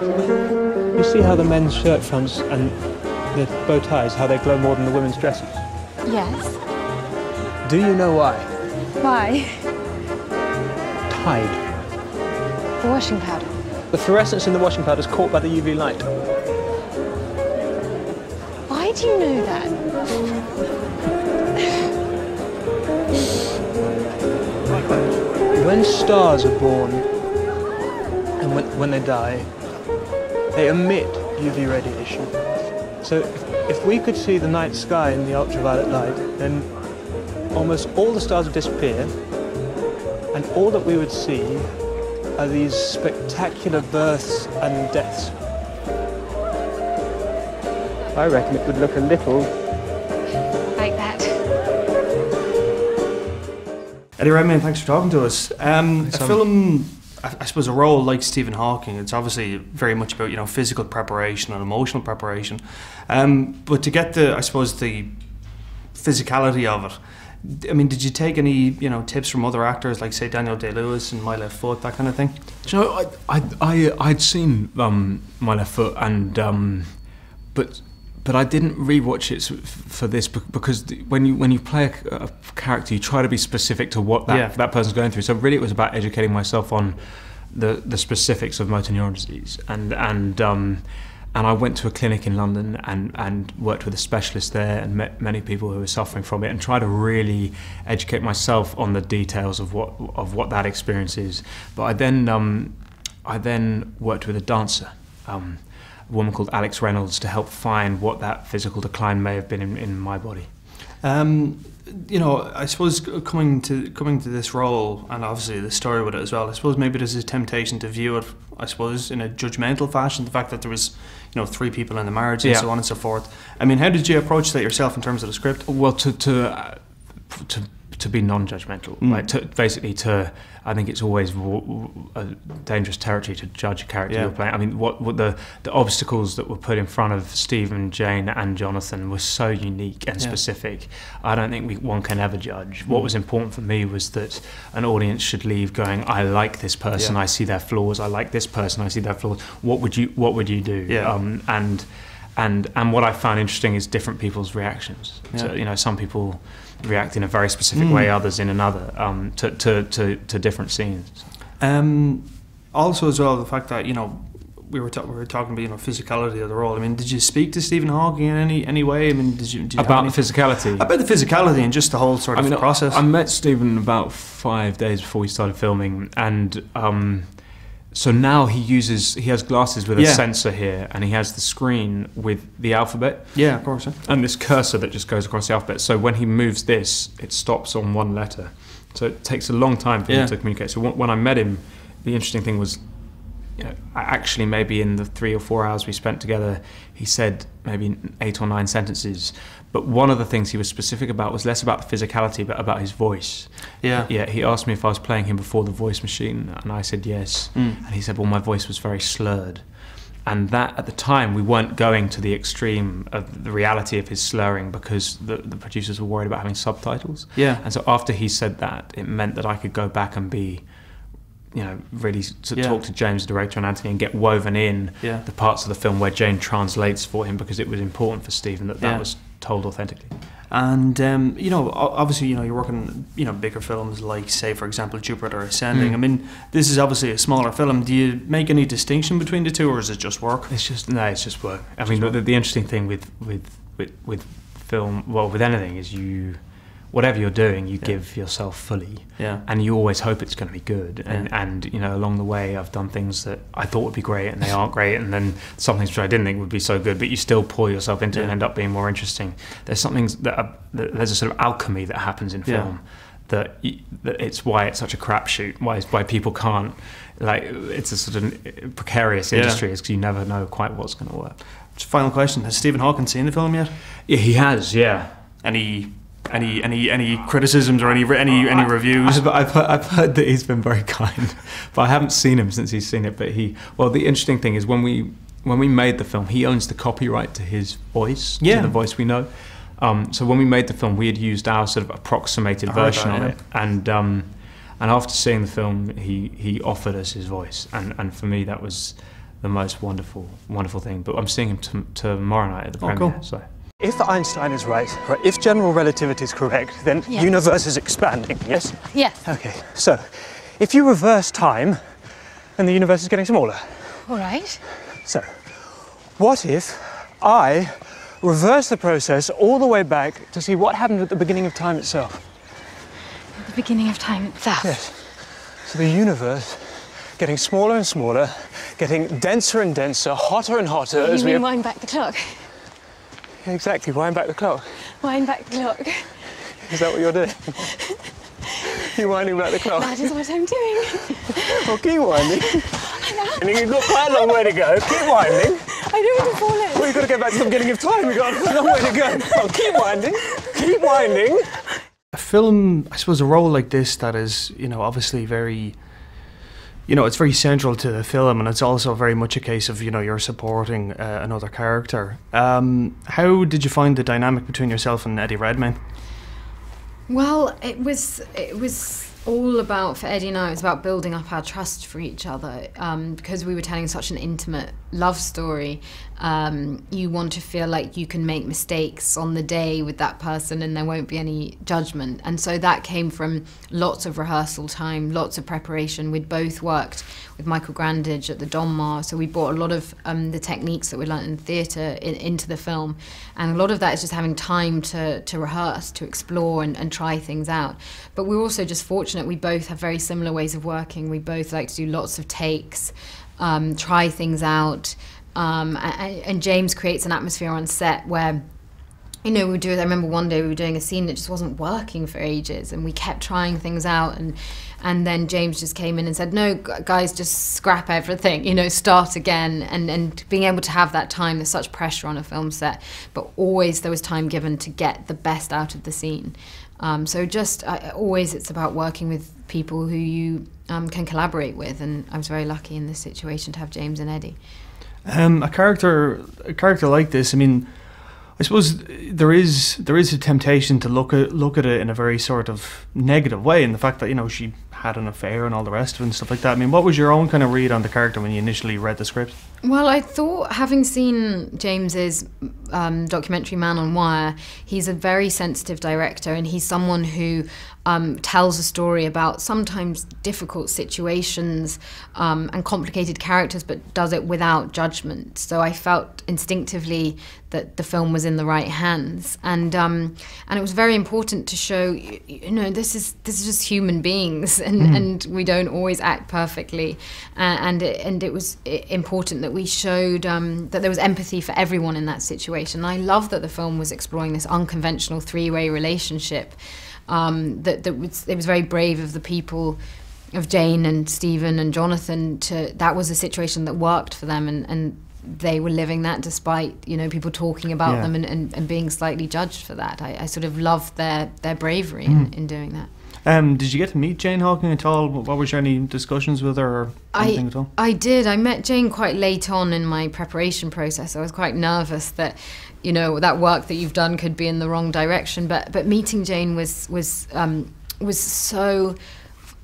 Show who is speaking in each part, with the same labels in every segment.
Speaker 1: You see how the men's shirt fronts and the bow ties, how they glow more than the women's dresses?
Speaker 2: Yes.
Speaker 1: Do you know why?
Speaker 2: Why?
Speaker 1: Tide.
Speaker 2: The washing powder.
Speaker 1: The fluorescence in the washing powder is caught by the UV light.
Speaker 2: Why do you know that?
Speaker 1: When stars are born and when they die, they emit UV radiation. So if we could see the night sky in the ultraviolet light, then almost all the stars would disappear, and all that we would see are these spectacular births and deaths. I reckon it would look a little
Speaker 2: like that.
Speaker 3: Eddie Redmayne, thanks for talking to us. A film, I suppose a role like Stephen Hawking, it's obviously very much about, you know, physical preparation and emotional preparation. But to get the, I suppose, the physicality of it, I mean, did you take any, you know, tips from other actors like, say, Daniel Day-Lewis and My Left Foot, that kind of thing?
Speaker 4: Do you know, I'd seen My Left Foot, and but I didn't rewatch it for this because when you play a character, you try to be specific to what that person's going through. So really, it was about educating myself on the specifics of motor neuron disease, and I went to a clinic in London and worked with a specialist there and met many people who were suffering from it, and tried to really educate myself on the details of what that experience is. But I then worked with a dancer, a woman called Alex Reynolds, to help find what that physical decline may have been in my body.
Speaker 3: You know, I suppose coming to this role, and obviously the story with it as well, I suppose maybe there's a temptation to view it, I suppose, in a judgmental fashion, the fact that there was, you know, 3 people in the marriage and so on and so forth. I mean, how did you approach that yourself in terms of the script?
Speaker 4: Well, to be non-judgmental, like I think it's always a dangerous territory to judge a character you're playing. I mean, what the obstacles that were put in front of Stephen, Jane and Jonathan were so unique and specific. I don't think one can ever judge. What was important for me was that an audience should leave going, I like this person, I see their flaws, I like this person, I see their flaws. What would you do? And what I found interesting is different people's reactions. So, you know, some people react in a very specific way, others in another, to different scenes.
Speaker 3: Also, as well, the fact that, you know, we were talking about, you know, physicality of the role. I mean, did you speak to Stephen Hawking in any way? I mean, did you
Speaker 4: about the physicality?
Speaker 3: About the physicality and just the whole sort of process.
Speaker 4: I met Stephen about 5 days before we started filming, and so now he has glasses with a sensor here, and he has the screen with the alphabet.
Speaker 3: Yeah, of course.
Speaker 4: And this cursor that just goes across the alphabet. So when he moves this, it stops on one letter. So it takes a long time for him to communicate. So when I met him, the interesting thing was, you know, actually maybe in the 3 or 4 hours we spent together, he said maybe 8 or 9 sentences. But one of the things he was specific about was less about the physicality, but about his voice. Yeah. He asked me if I was playing him before the voice machine, and I said yes. And he said, well, my voice was very slurred. And that, at the time, we weren't going to the extreme of the reality of his slurring, because the producers were worried about having subtitles. Yeah. And so after he said that, it meant that I could go back and be, you know, really talk to James, the director, and Anthony, and get woven in the parts of the film where Jane translates for him, because it was important for Stephen that was told authentically.
Speaker 3: And you know, obviously, you know, you're working, you know, bigger films like, say, for example, Jupiter Ascending. I mean, this is obviously a smaller film. Do you make any distinction between the two, or is it just work?
Speaker 4: It's just work. I mean, the interesting thing with film, well, with anything, is whatever you're doing, you give yourself fully, and you always hope it's going to be good. And you know, along the way, I've done things that I thought would be great and they aren't great, and then some things which I didn't think would be so good, but you still pour yourself into it and end up being more interesting. There's something there's a sort of alchemy that happens in film that it's why it's such a crapshoot. Why people can't, like, it's a sort of precarious industry, is because you never know quite what's going to work.
Speaker 3: Just final question: has Stephen Hawking seen the film yet?
Speaker 4: Yeah, he has. Yeah.
Speaker 3: Any criticisms or any reviews?
Speaker 4: I've heard that he's been very kind, but I haven't seen him since he's seen it. But the interesting thing is when we made the film, he owns the copyright to his voice, to the voice we know. So when we made the film, we had used our sort of approximated version of it, and after seeing the film, he offered us his voice, and for me that was the most wonderful thing. But I'm seeing him tomorrow night at the premiere.
Speaker 3: Cool.
Speaker 4: So.
Speaker 1: If Einstein is right, if general relativity is correct, then universe is expanding, yes?
Speaker 2: Yes.
Speaker 1: Okay, so if you reverse time, then the universe is getting smaller.
Speaker 2: All right.
Speaker 1: So, what if I reverse the process all the way back to see what happened at the beginning of time itself?
Speaker 2: At the beginning of time itself.
Speaker 1: Yes. So the universe getting smaller and smaller, getting denser and denser, hotter and hotter as
Speaker 2: You
Speaker 1: we...
Speaker 2: mean wind back the clock?
Speaker 1: Exactly, wind back the clock.
Speaker 2: Wind back the clock.
Speaker 1: Is that what you're doing? You're winding back the clock?
Speaker 2: That is what I'm doing.
Speaker 1: Well, keep winding. And you've got quite a long way to go. Keep winding.
Speaker 2: I don't want to fall in.
Speaker 1: Well, you've got to get back to the beginning of time. We've got a long way to go. Well, keep winding. Keep winding.
Speaker 3: A film, I suppose, a role like this that is, obviously very, it's very central to the film, and it's also very much a case of, you're supporting another character. How did you find the dynamic between yourself and Eddie Redmayne?
Speaker 5: Well, it was all about, for Eddie and I, it was about building up our trust for each other, because we were telling such an intimate love story. You want to feel like you can make mistakes on the day with that person and there won't be any judgment. And so that came from lots of rehearsal time, lots of preparation. We'd both worked with Michael Grandage at the Donmar, so we brought a lot of the techniques that we learned in theatre into the film. And a lot of that is just having time to rehearse, to explore and try things out. But we're also just fortunate we both have very similar ways of working. We both like to do lots of takes, try things out. And James creates an atmosphere on set where, I remember one day we were doing a scene that just wasn't working for ages, and we kept trying things out, and then James just came in and said, no, guys, just scrap everything, start again, and being able to have that time. There's such pressure on a film set, but always there was time given to get the best out of the scene. So always it's about working with people who you can collaborate with, and I was very lucky in this situation to have James and Eddie.
Speaker 3: A character like this, I suppose there is a temptation to look at it in a very sort of negative way, in the fact that she had an affair and all the rest of it and stuff like that. What was your own kind of read on the character when you initially read the script?
Speaker 5: Well, I thought, having seen James's documentary Man on Wire, he's a very sensitive director, and he's someone who tells a story about sometimes difficult situations and complicated characters, but does it without judgment. So I felt instinctively that the film was in the right hands, and it was very important to show, this is just human beings, and we don't always act perfectly, and it was important that we showed that there was empathy for everyone in that situation. I love that the film was exploring this unconventional three-way relationship. It was very brave of the people, of Jane and Stephen and Jonathan, that was a situation that worked for them, and they were living that despite people talking about them and being slightly judged for that. I sort of loved their bravery in doing that.
Speaker 3: Did you get to meet Jane Hawking at all? What was there any discussions with her or anything at all?
Speaker 5: I did. I met Jane quite late on in my preparation process. I was quite nervous that that work that you've done could be in the wrong direction. But meeting Jane was so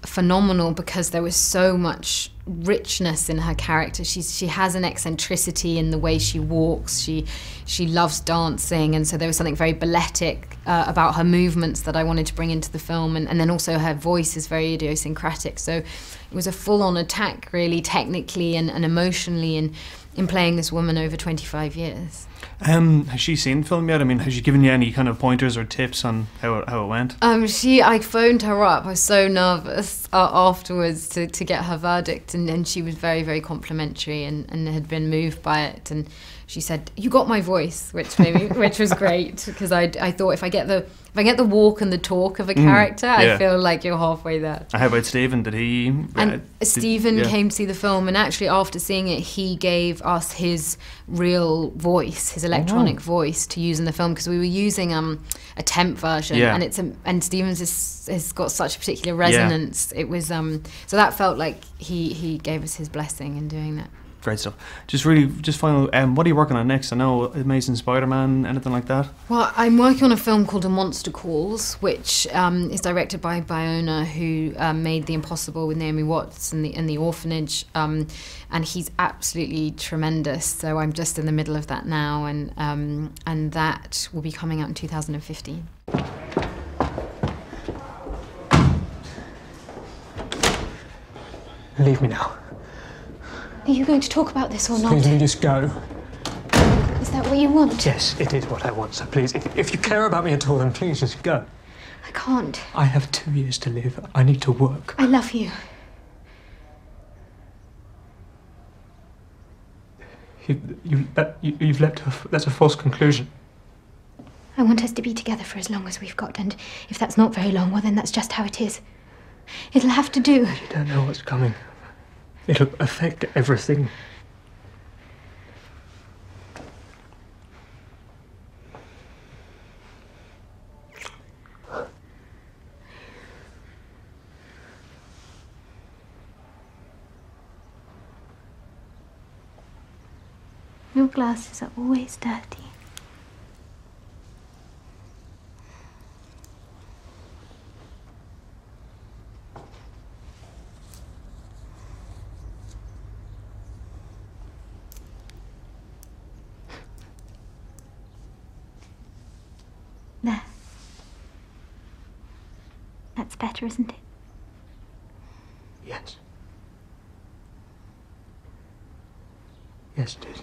Speaker 5: phenomenal, because there was so much richness in her character. She has an eccentricity in the way she walks. She loves dancing, and so there was something very balletic about her movements that I wanted to bring into the film, and then also her voice is very idiosyncratic. So it was a full-on attack, really, technically and emotionally, in playing this woman over 25 years.
Speaker 3: Has she seen the film yet? Has she given you any kind of pointers or tips on how it went?
Speaker 5: I phoned her up. I was so nervous afterwards to get her verdict, and she was very, very complimentary and had been moved by it. And she said, "You got my voice," which was great, because I thought if I get the walk and the talk of a character, I feel like you're halfway there.
Speaker 3: How about Stephen? Did he?
Speaker 5: Stephen came to see the film, and actually after seeing it, he gave us his real voice, his electronic voice, to use in the film, because we were using a temp version, and Stephen's has got such a particular resonance. It was so that felt like he gave us his blessing in doing that.
Speaker 3: Great stuff. Just final. What are you working on next? I know Amazing Spider-Man, anything like that?
Speaker 5: Well, I'm working on a film called A Monster Calls, which is directed by Bayona, who made The Impossible with Naomi Watts and the Orphanage, and he's absolutely tremendous. So I'm just in the middle of that now, and that will be coming out in 2015.
Speaker 1: Leave me now.
Speaker 2: Are you going to talk about this or not?
Speaker 1: Please, will you just go?
Speaker 2: Is that what you want?
Speaker 1: Yes, it is what I want, so please, if you care about me at all, then please just go.
Speaker 2: I can't.
Speaker 1: I have 2 years to live. I need to work.
Speaker 2: I love you.
Speaker 1: You've left her. That's a false conclusion.
Speaker 2: I want us to be together for as long as we've got, and if that's not very long, well, then that's just how it is. It'll have to do.
Speaker 1: You don't know what's coming. It'll affect everything.
Speaker 2: Your glasses are always dirty. There. That's better, isn't it?
Speaker 1: Yes. Yes, it is.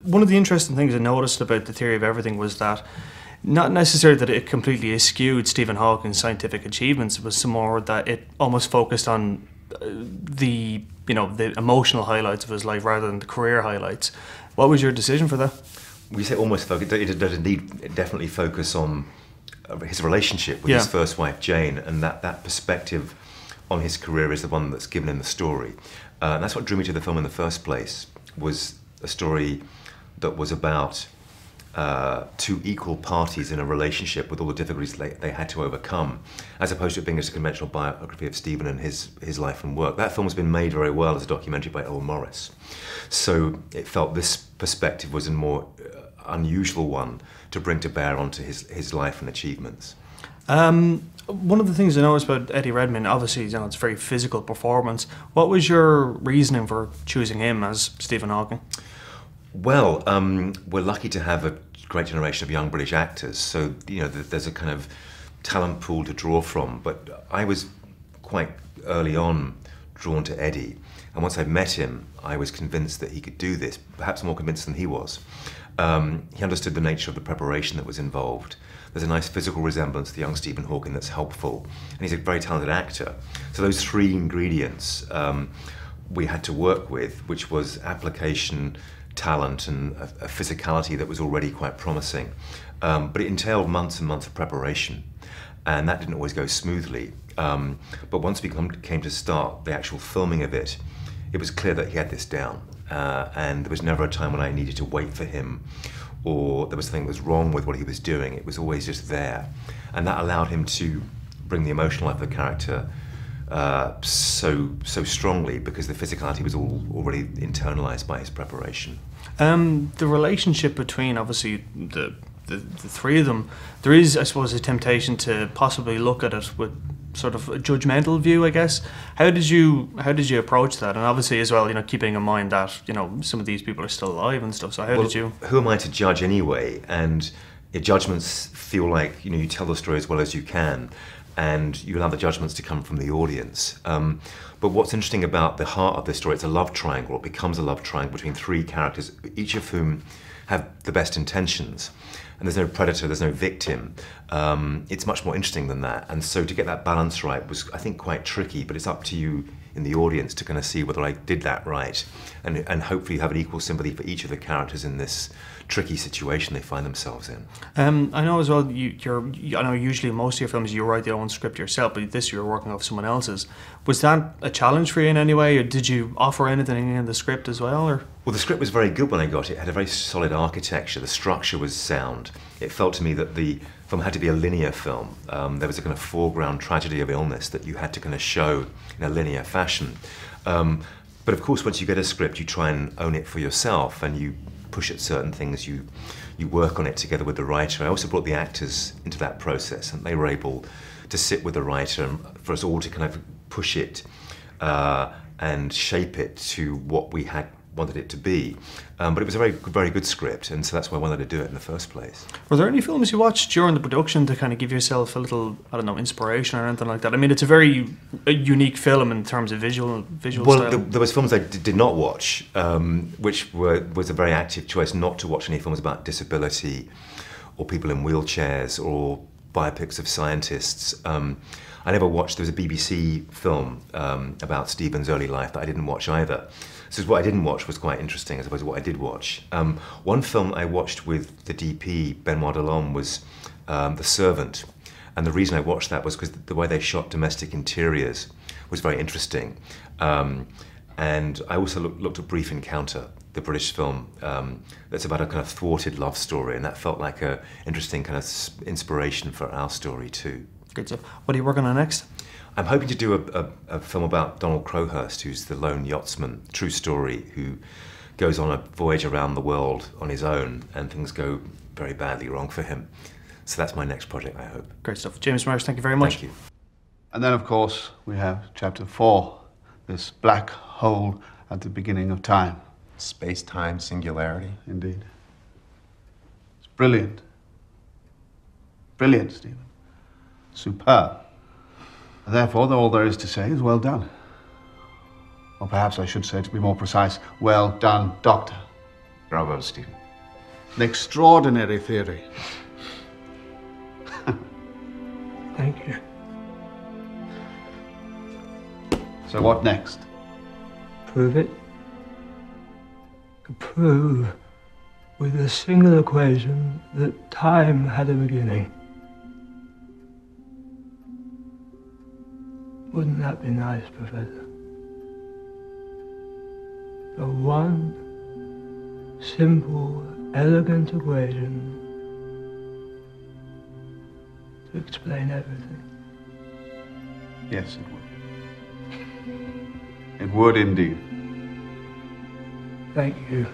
Speaker 3: One of the interesting things I noticed about The Theory of Everything was that not necessarily that it completely eschewed Stephen Hawking's scientific achievements, it was some more that it almost focused on the emotional highlights of his life rather than the career highlights. What was your decision for that?
Speaker 6: We say almost focus. It does indeed definitely focus on his relationship with his first wife Jane, and that perspective on his career is the one that's given in the story. And that's what drew me to the film in the first place. Was a story that was about two equal parties in a relationship with all the difficulties they had to overcome, as opposed to it being just a conventional biography of Stephen and his life and work. That film's been made very well as a documentary by Earl Morris. So it felt this perspective was a more unusual one to bring to bear onto his life and achievements.
Speaker 3: One of the things I noticed about Eddie Redmayne, obviously, it's a very physical performance. What was your reasoning for choosing him as Stephen Hawking?
Speaker 6: Well, we're lucky to have a great generation of young British actors, so there's a kind of talent pool to draw from. But I was quite early on drawn to Eddie, and once I met him, I was convinced that he could do this, perhaps more convinced than he was. He understood the nature of the preparation that was involved. There's a nice physical resemblance to young Stephen Hawking that's helpful, and he's a very talented actor. So those three ingredients we had to work with, which was application, talent, and a physicality that was already quite promising. But it entailed months and months of preparation, and that didn't always go smoothly. But once we came to start the actual filming of it, it was clear that he had this down, and there was never a time when I needed to wait for him, or there was something that was wrong with what he was doing. It was always just there, and that allowed him to bring the emotional life of the character so strongly, because the physicality was already internalized by his preparation.
Speaker 3: The relationship between, obviously, the three of them, there is, I suppose, a temptation to possibly look at it with sort of a judgmental view, I guess. How did you approach that? And obviously, as well, keeping in mind that some of these people are still alive and stuff. So how did you?
Speaker 6: Who am I to judge anyway? And your judgments feel like you tell the story as well as you can, and you allow the judgments to come from the audience. But what's interesting about the heart of this story, it's a love triangle. It becomes a love triangle between three characters, each of whom have the best intentions. And there's no predator, there's no victim. It's much more interesting than that. And so to get that balance right was, I think, quite tricky, but it's up to you in the audience to kind of see whether I did that right. And hopefully have an equal sympathy for each of the characters in this tricky situation they find themselves in.
Speaker 3: I know as well, I know usually in most of your films you write your own script yourself, but this you're working off someone else's. Was that a challenge for you in any way, or did you offer anything in the script as well? Or?
Speaker 6: Well, the script was very good when I got it. It had a very solid architecture. The structure was sound. It felt to me that the film had to be a linear film. There was a kind of foreground tragedy of illness that you had to kind of show in a linear fashion. But of course, once you get a script, you try and own it for yourself, and you push at certain things, you work on it together with the writer. I also brought the actors into that process, and they were able to sit with the writer and for us all to kind of push it and shape it to what we had wanted it to be. But it was a very good script, and so that's why I wanted to do it in the first place.
Speaker 3: Were there any films you watched during the production to kind of give yourself a little, I don't know, inspiration or anything like that? I mean, it's a very unique film in terms of visual
Speaker 6: Well,
Speaker 3: style.
Speaker 6: there was films I did not watch, which was a very active choice not to watch any films about disability or people in wheelchairs or biopics of scientists. I never watched, there was a BBC film about Stephen's early life that I didn't watch either. So what I didn't watch was quite interesting as opposed to what I did watch. One film I watched with the DP, Benoit Delhomme, was The Servant. And the reason I watched that was because the way they shot domestic interiors was very interesting. And I also looked at Brief Encounter, the British film that's about a kind of thwarted love story, and that felt like an interesting kind of inspiration for our story too.
Speaker 3: Good stuff. What are you working on next?
Speaker 6: I'm hoping to do a film about Donald Crowhurst, who's the lone yachtsman, true story, who goes on a voyage around the world on his own, and things go very badly wrong for him. So that's my next project, I hope.
Speaker 3: Great stuff. James Marsh, thank you very much.
Speaker 6: Thank you.
Speaker 7: And then, of course, we have chapter 4, this black hole at the beginning of time.
Speaker 8: Space-time singularity.
Speaker 7: Indeed. It's brilliant. Brilliant, Stephen. Superb. Therefore, all there is to say is well done. Or perhaps I should say, to be more precise, well done, Doctor.
Speaker 8: Bravo, Stephen.
Speaker 7: An extraordinary theory.
Speaker 1: Thank you.
Speaker 7: So what next?
Speaker 1: Prove it. Prove with a single equation that time had a beginning. Wouldn't that be nice, Professor? The one simple, elegant equation to explain everything.
Speaker 7: Yes, it would. It would indeed.
Speaker 1: Thank you.